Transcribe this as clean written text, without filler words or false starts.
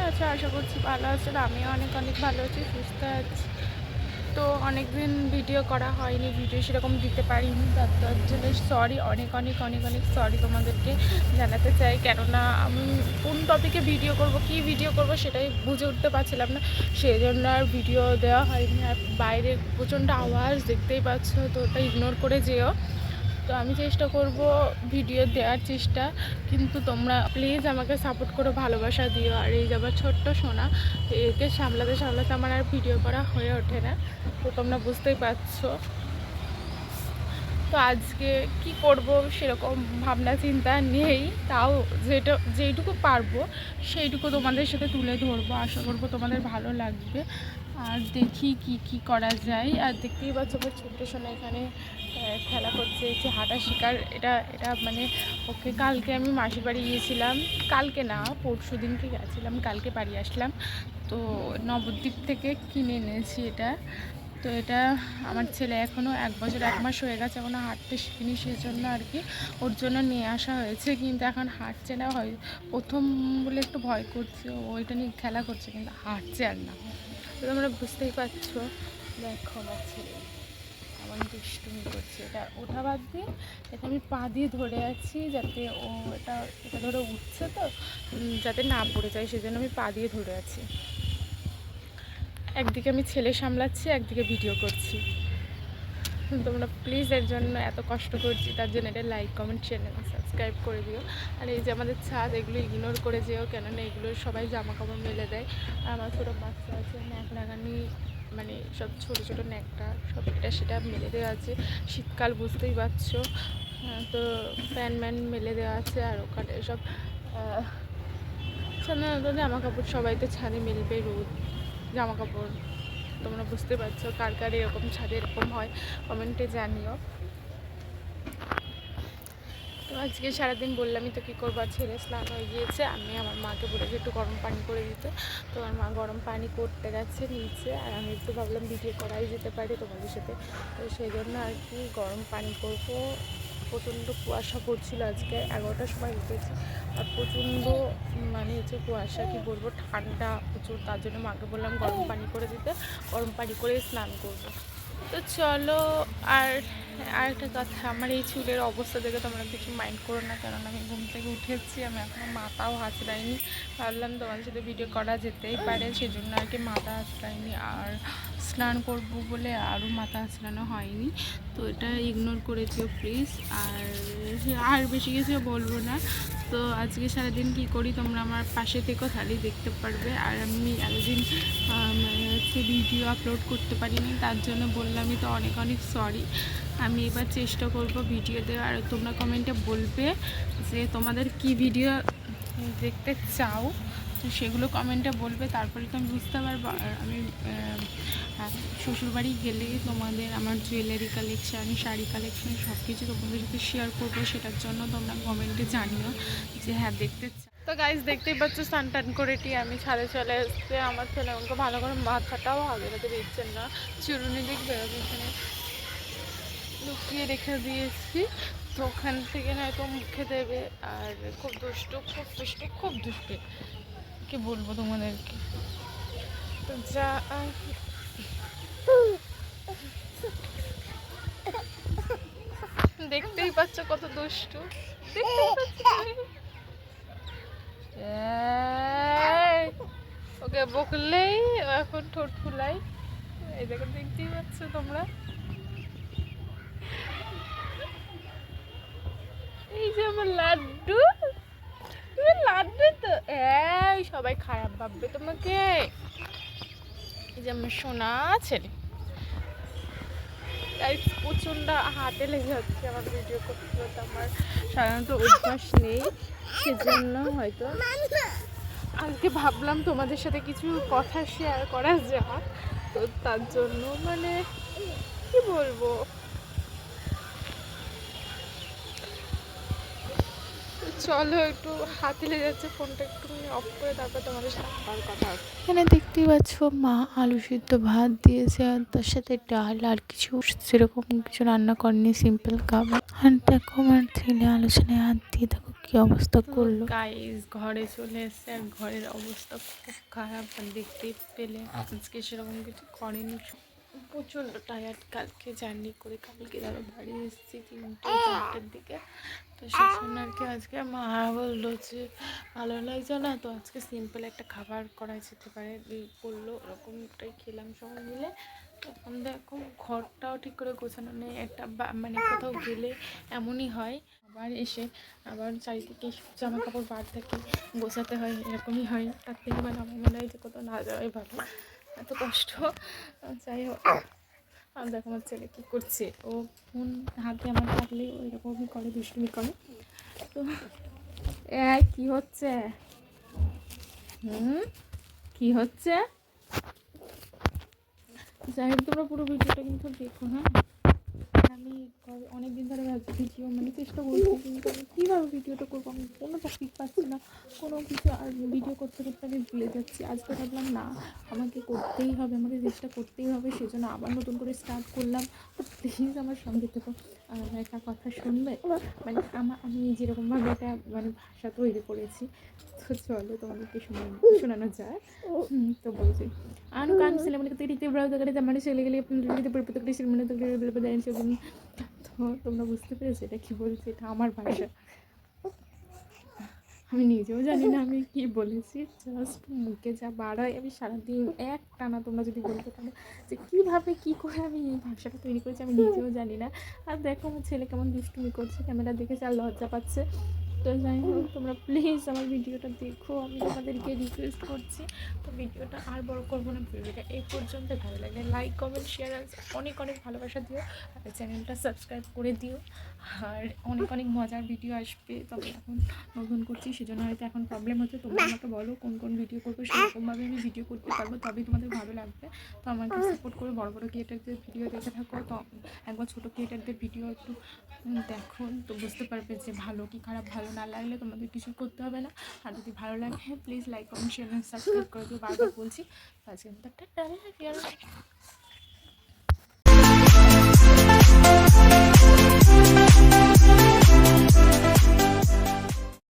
আছো? আশা করছি ভালো আছো। আমিও অনেক অনেক ভালো আছি, সুস্থ আছি। তো অনেক দিন ভিডিও করা হয়নি, ভিডিও সেরকম দিতে পারিনি, তার জন্য সরি, অনেক অনেক অনেক অনেক সরি তোমাদেরকে জানাতে চাই। কেননা আমি কোন টপিকে ভিডিও করব, কি ভিডিও করব সেটাই বুঝে উঠতে পারছিলাম না, সেই জন্য আর ভিডিও দেওয়া হয়নি। আর বাইরে প্রচণ্ড আওয়াজ দেখতেই পাচ্ছ, তো ওটা ইগনোর করে যেও। তো আমি চেষ্টা করব ভিডিও দেওয়ার চেষ্টা, কিন্তু তোমরা প্লিজ আমাকে সাপোর্ট করো, ভালোবাসা দিও। আর এই যে আমার ছোট্ট সোনা, একে সামলাতে সামলাতে আমার আর ভিডিও করা হয়ে ওঠে না, তো তোমরা বুঝতেই পারছো। তো আজকে কি করব সেরকম ভাবনা চিন্তা নেই, তাও যেইটুকু পারবো সেইটুকু তোমাদের সাথে তুলে ধরবো। আশা করবো তোমাদের ভালো লাগবে। আর দেখি কি করা যায়। আর দেখতেই পাচ্ছ আমার ছোট্ট সোনা এখানে খেলা করছে, যে হাঁটা শিকার। এটা এটা মানে ওকে কালকে আমি মাসির বাড়ি গিয়েছিলাম, কালকে না পরশু দিনকে গেছিলাম, কালকে বাড়ি আসলাম। তো নবদ্বীপ থেকে কিনে এনেছি এটা। তো এটা আমার ছেলে এখনও 1 বছর 1 মাস হয়ে গেছে, এখনও হাঁটতে শিখিনি, সেই জন্য আর কি ওর জন্য নিয়ে আসা হয়েছে। কিন্তু এখন হাঁটছে না, হয় প্রথম বলে একটু ভয় করছে, ওইটা নিয়ে খেলা করছে, কিন্তু হাঁটছে আর না। তো তোমরা বুঝতেই পারছো। দেখো আমার ছেলে আমার দুষ্টুমি করছে, এটা ওঠা বাদ দিয়ে এটা আমি পা দিয়ে ধরে আছি, যাতে ও এটা এটা ধরে উঠছে, তো যাতে না পড়ে যায়, সেজন্য আমি পা দিয়ে ধরে আছি। একদিকে আমি ছেলে সামলাচ্ছি, একদিকে ভিডিও করছি। তোমরা প্লিজ এর জন্য এত কষ্ট করছি, তার জন্য এটা লাইক কমেন্ট চ্যানেল সাবস্ক্রাইব করে দিও। আর এই যে আমাদের ছাদ, এগুলো ইগনোর করে যেও, কেননা এগুলো সবাই জামা কাপড় মেলে দেয়। আর আমার ছোটো বাচ্চা আছে, ন্যাক লাগানি, মানে সব ছোটো ছোটো ন্যাকটা সব এটা সেটা মেলে দেওয়া আছে। শীতকাল বুঝতেই পারছো। তো প্যান ম্যান মেলে দেওয়া আছে। আর ওখানে সব সাধারণত জামা কাপড় সবাই তো ছাদে মেলবে, রোদ জামা কাপড়। তোমরা বুঝতে পারছো কার কার এরকম ছাদে এরকম হয়, কমেন্টে জানিও। তো আজকে সারাদিন বললামই তো কী করবো, ছেলে স্নান হয়ে গিয়েছে, আমি আমার মাকে বলেছি একটু গরম পানি করে দিতে। তো আমার মা গরম পানি করতে গেছে নিচে, আর আমি একটু ভাবলাম ভিডিও করাই যেতে পারে তোমাদের সাথে, তো সেই জন্য আর কি গরম পানি করবো। প্রচণ্ড কুয়াশা পড়ছিল, আজকে 11টার সময় উঠেছি, আর প্রচণ্ড মানে হচ্ছে কুয়াশা, কি বলবো, ঠান্ডা প্রচুর, তার জন্য মাকে বললাম গরম পানি করে দিতে, গরম পানি করে স্নান করবো। তো চলো। আর আরেকটা কথা, আমার এই চুলের অবস্থা দেখে তোমরা কিছু মাইন্ড করো না, কারণ আমি ঘুম থেকে উঠেছি, আমি এখনও মাথাও হাঁচড়াইনি। ভাবলাম তোমার সাথে ভিডিও করা যেতেই পারে, সেজন্য আর কি মাথা হাঁচড়াইনি। আর স্নান করবো বলে আরও মাথা হাঁচড়ানো হয়নি, তো এটা ইগনোর করে দিও প্লিজ। আর বেশি কিছু বলবো না। তো আজকে সারাদিন কী করি তোমরা আমার পাশে থেকেও তাহলেই দেখতে পারবে। আর আমি এতদিন হচ্ছে ভিডিও আপলোড করতে পারিনি, তার জন্য বললামই তো অনেক অনেক সরি। আমি এবার চেষ্টা করব ভিডিও দেওয়ার। আর তোমরা কমেন্টে বলবে যে তোমাদের কি ভিডিও দেখতে চাও, তো সেগুলো কমেন্টে বলবে, তারপরে তো আমি বুঝতে পারবো। আর আমি শ্বশুরবাড়ি গেলে তোমাদের আমার জুয়েলারি কালেকশান, শাড়ি কালেকশান সব কিছু তোমাদের সাথে শেয়ার করবো, সেটার জন্য তোমরা কমেন্টে জানিও যে হ্যাঁ দেখতে চাও। তো গাইজ দেখতেই পাচ্ছ স্নান টান করেটি আমি ছাদে চলে এসছে। আমার ছেলে আমাকে ভালো করে মাথাটাও আগে রেখে দিচ্ছেন না, চিরুনি দিক বেরোবে, এখানে লুকিয়ে রেখে দিয়েছি, তো ওখান থেকে নয়তো মুখে দেবে। আর খুব দুষ্টু, খুব দুষ্টু, খুব দুষ্টু, কি বলবো তোমাদেরকে। তো যা দেখতেই পাচ্ছ কত দুষ্টু, দেখতেই পাচ্ছ তুমি। ওকে বকলেই এখন ঠোঁট ফুলাই, এই দেখো দেখতেই পাচ্ছ তোমরা। এই যে আমার লাড্ডু, তুমি লাড্ডু তো, এই সবাই খারাপ ভাববে তোমাকে। এই যে আমার সোনা ছেলে, প্রচণ্ড হাতে লেগে যাচ্ছে আমার ভিডিও করতে করতে, আমার সাধারণত অভ্যাস নেই, সেজন্য হয়তো আজকে ভাবলাম তোমাদের সাথে কিছু কথা শেয়ার করা যাক, তো তার জন্য মানে কি বলবো। চলো একটু হাতে লেগে যাচ্ছে, ফোনটা একটু অফ করে তারপর তোমাদের সাথে আবার কথা হবে। এখানে দেখতেই পাচ্ছ মা আলু সিদ্ধ ভাত দিয়েছে আর তার সাথে ডাল, আর কিছু সেরকম কিছু রান্না করেনি, সিম্পল খাবার। আর দেখো আমার ছেলে আলোচনায় হাত দিয়ে দেখো কি অবস্থা করলো। গাইস ঘরে চলে এসছে আর ঘরের অবস্থা খুব খারাপ, আর দেখতেই পেলে আজকে সেরকম কিছু করেনি, প্রচণ্ড টায়ার্ড। কালকে জার্নি করে কালকে ধরো বাড়ি এসেছি 3-4টার দিকে, তো সেই জন্য আর কি আজকে মা বললো যে ভালো লাগছে না, তো আজকে সিম্পল একটা খাবার করা যেতে পারে, বললো ওরকমটাই খেলাম সবাই মিলে। এখন দেখো ঘরটাও ঠিক করে গোছানো নেই, একটা মানে কোথাও গেলে এমনই হয়, আবার এসে আবার চারিদিকে জামা কাপড় বার থেকে গোছাতে হয়, এরকমই হয়। তার থেকে মানে আমার মনে হয় যে কোথাও না যাওয়াই ভালো, এত কষ্ট। যাই হোক, আর দেখো আমার ছেলে কী করছে, ও ফোন হাতে আমার থাকলে ও এরকমই করে, দুষ্টুমি করে। তো কি হচ্ছে, কি হচ্ছে? যাই হোক, তোমরা পুরো ভিডিওটা কিন্তু দেখো। হ্যাঁ, আমি অনেক দিন ধরে ভাবছি ভিডিও মানে চেষ্টা করছি, কিন্তু আমি কীভাবে ভিডিওটা করবো, আমি কোনো টপিক পাচ্ছি না, কোনো কিছু। আর ভিডিও করতে করতে আমি ভুলে যাচ্ছি। আজকে ভাবলাম না, আমাকে করতেই হবে, আমাকে চেষ্টা করতেই হবে, সেজন্য আবার নতুন করে স্টার্ট করলাম। তো প্লিজ আমার সঙ্গে থেকো। আর আমার একটা কথা শুনবে, মানে আমি যেরকমভাবে এটা মানে ভাষা তৈরি করেছি, তো চলো তোমাদেরকে শোনানো যায়। তো বলছি ano kan sila muna katiri bro তো মানে চলে গেলে আপনাদের পরিপত্র ছিল মনে তো তোমরা বুঝতে পেরেছো এটা কি বলছি, এটা আমার ভাষা, আমি নিজেও জানি না আমি কি বলেছি, জাস্ট মুখে যা বার হয়। আমি সারাদিন এক টানা, তোমরা যদি বলতে পারো যে কীভাবে কী করে আমি এই ভাষাটা তৈরি করেছি, আমি নিজেও জানি না। আর দেখো আমার ছেলে কেমন দুষ্টুমি করছে, ক্যামেরা দেখে আর লজ্জা পাচ্ছে। তো যাই হোক, তোমরা প্লিজ আমার ভিডিওটা দেখো, আমি তোমাদেরকে রিকোয়েস্ট করছি। তো ভিডিওটা আর বড় করবো না, ভিডিওটা এই পর্যন্ত। ভালো লাগলে লাইক, কমেন্ট, শেয়ার, অনেক অনেক ভালোবাসা দিও, আর চ্যানেলটা সাবস্ক্রাইব করে দিও। আর অনেক অনেক মজার ভিডিও আসবে, তবে এখন নতুন করছি সেজন্য হয়তো এখন প্রবলেম হচ্ছে। তোমরা আমাকে বলো কোন কোন ভিডিও করবো, সেরকমভাবে আমি ভিডিও করতে পারবো, তবেই তোমাদের ভালো লাগবে। তো আমাকে সাপোর্ট করে বড় বড় ক্রিয়েটারদের ভিডিও দেখে থাকো, তো একবার ছোটো ক্রিয়েটারদের ভিডিও একটু দেখো, তো বুঝতে পারবে যে ভালো কি খারাপ। ভালো না লাগলে তোমাদের কিছু করতে হবে না, আর যদি ভালো লাগে please like, comment, share, subscribe করে দিও, বারবার বলছি। আজকে টাটা।